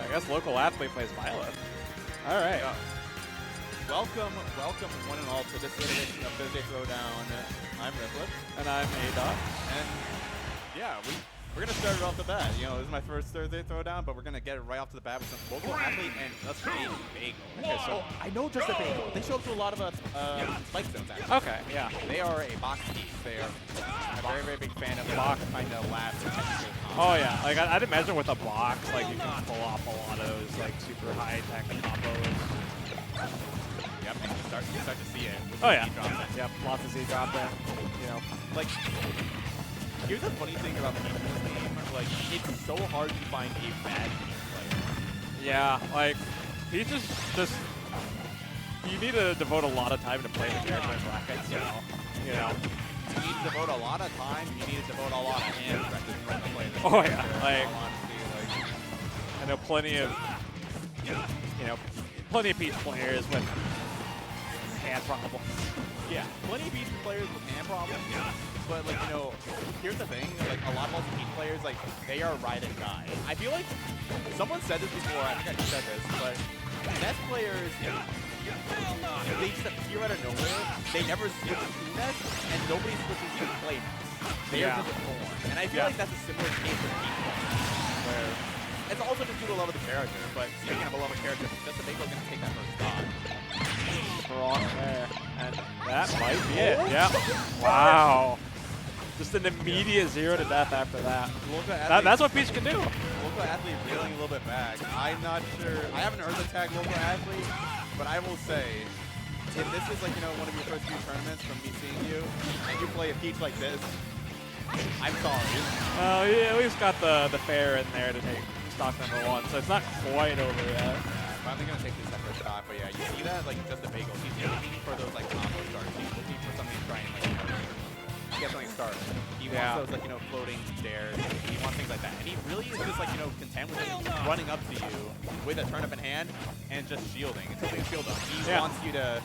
I guess local athlete plays Byleth. All right. Yeah. Welcome one and all to this edition of Thursday Throwdown. I'm Ripley. And I'm A-Dot. And yeah, we're going to start it off the bat. You know, this is my first Thursday Throwdown, but we're going to get it right off to the bat with some local athlete and just a bagel. Okay, so I know just a bagel. They show up to a lot of spike zones, actually. Okay, yeah. They are a box piece. They are a very, very big fan of box kind of labs. Oh yeah, like I'd imagine with a box, like you can pull off a lot of those like super high tech combos. Yep, and you start to see it. Oh yeah, yep, lots of Z drop in. You know, like here's the funny thing about the game. Like it's so hard to find a bad player. Yeah, like he just you need to devote a lot of time to play the character in brackets. You know. You need to devote a lot of time. You need to devote a lot of hand practice trying to play this. Oh yeah, like honesty, I know plenty of plenty of Peach players with hand problems. Yeah, plenty of Peach players with hand problems. But like here's the thing: like a lot of also Peach players, like they are ride and die. I feel like someone said this before. I think I just said this, but Ness players. They just appear out of nowhere. They never switch to Ness, and nobody switches to play Ness. They are just born. And I feel like that's a similar case with Peach players, where it's also just due to love of the character. But speaking of a love of character, justabagel is going to take that first shot. Strong there, and that might be it. Yeah. Wow. Just an immediate 0 to death after that. That's what Peach can do. Local athlete reeling a little bit back. I'm not sure. I haven't heard the tag local athlete, but I will say, if this is like one of your first few tournaments from me seeing you, and you play a Peach like this, I'm sorry. Well, he at least got the fair in there to take stock number 1, so it's not quite over yet. I'm finally gonna take this separate shot, but yeah, you see that like justabagel. He's looking for those like combo starts. He's looking for something to try and get something started. He wants those floating stairs. He wants things like that. And he really is just content with just running up to you with a turnip in hand and just shielding. Until they shield him. He wants you to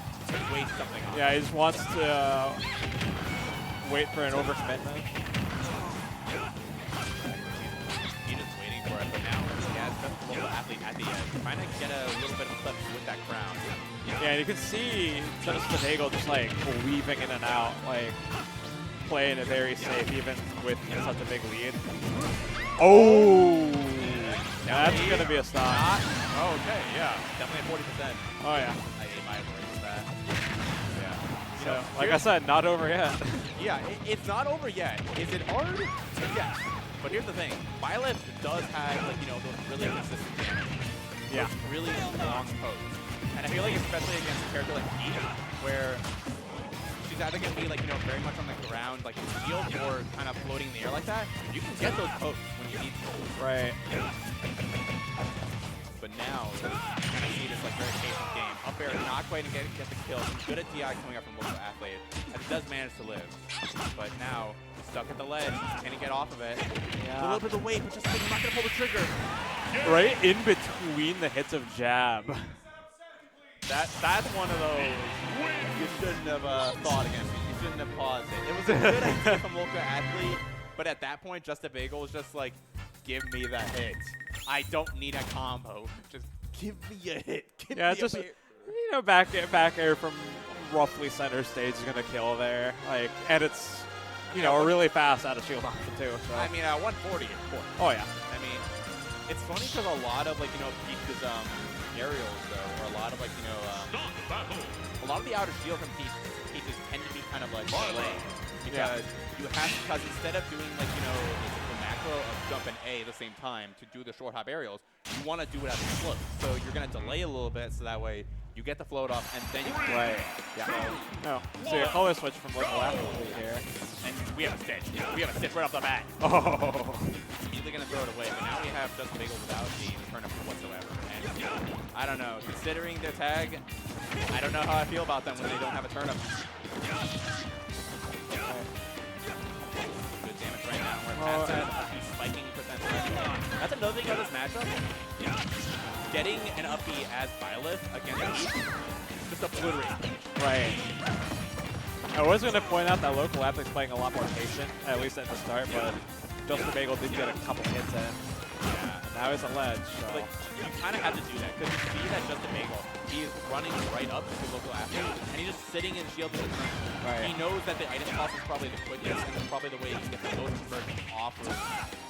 waste something on. Yeah, he just wants to wait for an overcommitment. He's just waiting for it, but now he has the local athlete at the end. Trying to get a little bit of clip with that crown. Yeah, you can see justabagel just weaving in and out, playing it very safe, even with such a big lead. Oh! That's going to be a stop. Oh, okay, yeah. Definitely at 40%. Oh, yeah. I ate my words with that. Yeah. So, like I said, not over yet. Yeah, it's not over yet. Is it hard? Yes. But here's the thing. Byleth does have, those really consistent damage. Yeah. Those really long pokes. And I feel like especially against a character like Peach, where she's either going to be, very much on the ground, in the field, or kind of floating in the air like that, you can get those pokes when you need to. Right. But now, you kind of see this, very patient game. Up air, not quite get the kill. He's good at DI coming up from local athlete, and he does manage to live. But now, stuck at the ledge. Can he get off of it? Yeah. A little bit of weight, but just not going to pull the trigger. Right in between the hits of jab. That's one of those you shouldn't have thought against me. You shouldn't have paused it. It was a good idea from local athlete, but at that point, justabagel was just give me the hit. I don't need a combo. Just give me a hit. Give me just a back air from roughly center stage is gonna kill there. And it's a really fast out of shield option too. So. I mean, at 140, of course. Oh yeah. I mean, it's funny because a lot of Peach's aerials though, or a lot of a lot of the outer shield from Peach's tend to be kind of delayed because instead of doing the macro of jump and A at the same time to do the short hop aerials, you want to do it as a float. So you're gonna delay a little bit so that way you get the float off and then you can right. Yeah. So your color switch from local athlete here. And we have a stitch. We have a stitch right off the bat. Oh. Easily gonna throw it away, but now we have justabagel without the turnip whatsoever. And I don't know. Considering their tag, I don't know how I feel about them when they don't have a turnip. Good damage right now. We're past that spiking percent. That's another thing about this matchup. Getting an up B as Byleth against Peach, just obliterating. Right. I was going to point out that local athlete's playing a lot more patient, at least at the start, but justabagel did get a couple hits in. Yeah. now he's a ledge. So. Like, you kind of have to do that because you see that justabagel, he is running right up to local athlete, and he's just sitting in shield with his turn. Right. He knows that the item cost is probably the quickest, and it's probably the way he can get the most conversion off of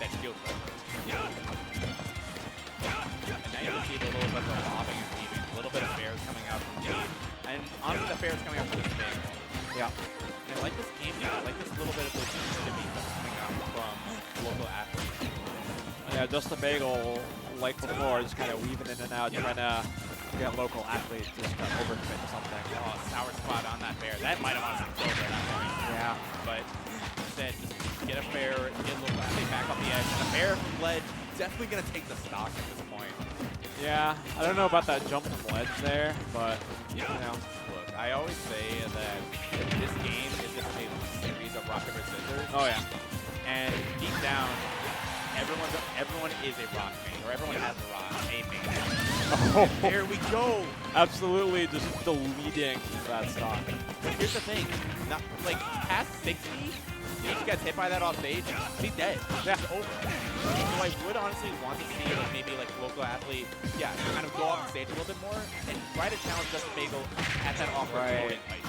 that shield pressure. And now you can see the little bit of the lobbing and weaving, a little bit of fairs coming out from Deep, and honestly the fairs coming out from this big. Yeah. And I like this game now. I like this little bit of this shimmy that's coming out from local athletes. Yeah, justabagel, like before, just kind of weaving in and out, trying to get local athletes just to overcommit to something. Oh, sour spot on that fair. That might have honestly killed her at that point. Yeah. But instead, just get a fair, get a little athlete back off the edge, and a fair from ledge, definitely going to take the stock at this point. Yeah, I don't know about that jump from ledge there, but, you know. Look, I always say that this game is just a series of rock, paper, scissors. Oh, yeah. And deep down, everyone is a rock main, or everyone has a rock, a main. Oh. There we go. Absolutely just deleting that stock. Here's the thing, not, like past 60, if he gets hit by that off stage, he's dead. Yeah. It's over. So I would honestly want to see like maybe like local athlete, yeah, kind of go off the stage a little bit more and try to challenge justabagel at that awkward floating height.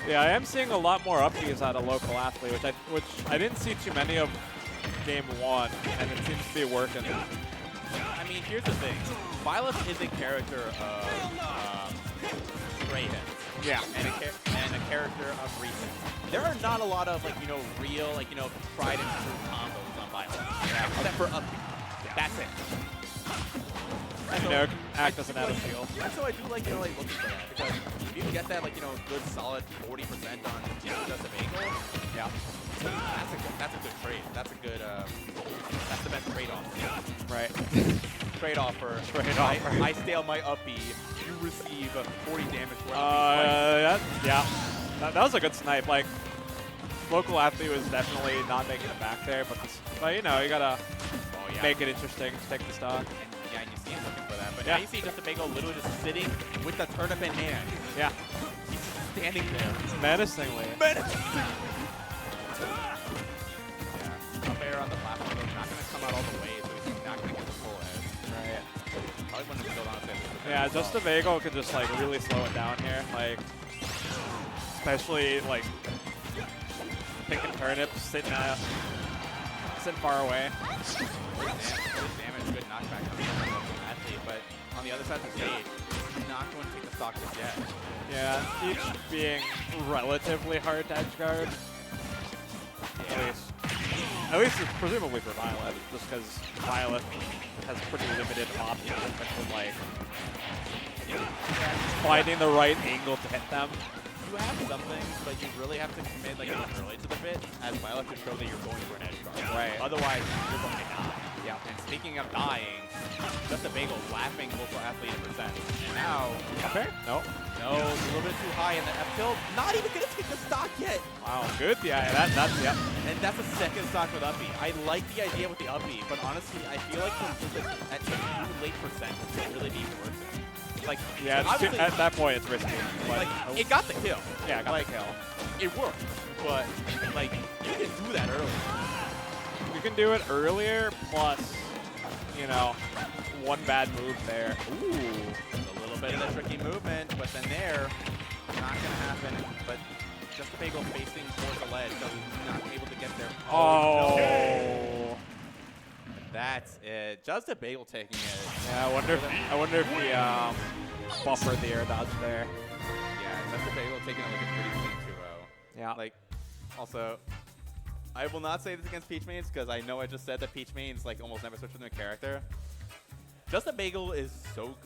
Yeah, I am seeing a lot more upbeats out of local athlete, which I didn't see too many of game 1, and it seems to be working. I mean, here's the thing. Byleth is a character of Stray Hens. Yeah. And a character of recent. There are not a lot of, like, you know, real, like, you know, tried and true combos on Byleth. Yeah. Except for upbeat. Yeah. That's it. And, you know, it can act as an out of shield. And so I do like, you know, like, looking for that. Because if you can get that, like, you know, good solid 40% on, you know, justabagel, Yeah. that's a good trade. That's a good, that's the best trade-off. Right. Trade-off for I stale my up B, you receive 40 damage for yeah. That was a good snipe. Like, local athlete was definitely not making it back there, but you know, you gotta make it interesting, take the stock. And yeah, you see him looking for that. But yeah. now you see justabagel literally just sitting with the turnip in hand. Yeah. He's standing there. Menacingly. Yeah. Up air on the platform, though, not going to come out all the way, so he's not going to get the full edge. Right. Probably wouldn't have killed on it. Yeah, justabagel could just like really slow it down here. Like, especially like picking turnips, sitting far away. Good damage, good knockback on the athlete, but on the other side of the stage, he's not going to take the stock just yet. Yeah, each being relatively hard to edge guard. Yeah. At least it's presumably for Byleth, just because Byleth has pretty limited options with like finding the right angle to hit them. You have some things, but you really have to commit like early to the bit as Byleth to show that you're going for an edge guard. Right. Otherwise, you're going to die. Yeah. And speaking of dying, justabagel laughing local athlete in percent. And now, Okay. No. no, it's a little bit too high in the F tilt. Not even gonna take the stock yet. Wow. Good. Yeah. That's yep. And that's a second stock with uppy. I like the idea with the uppy, but honestly, I feel like at too late percent to really be worth it. Like, Yeah. At that point, it's risky. But, like it got the kill. Yeah, it got like, the kill. It worked, but like you can do that early. You can do it earlier, plus, you know, one bad move there. Ooh, a little bit of the tricky movement, but then there, not gonna happen. But justabagel facing towards the ledge, so he's not able to get there. Oh. No. That's it. justabagel taking it. Yeah. I wonder if he buffered the air dodge there. Yeah, justabagel taking it like a pretty clean 2-0. Yeah. Like, also, I will not say this against Peach mains because I know I just said that Peach mains like almost never switch with their character. justabagel is so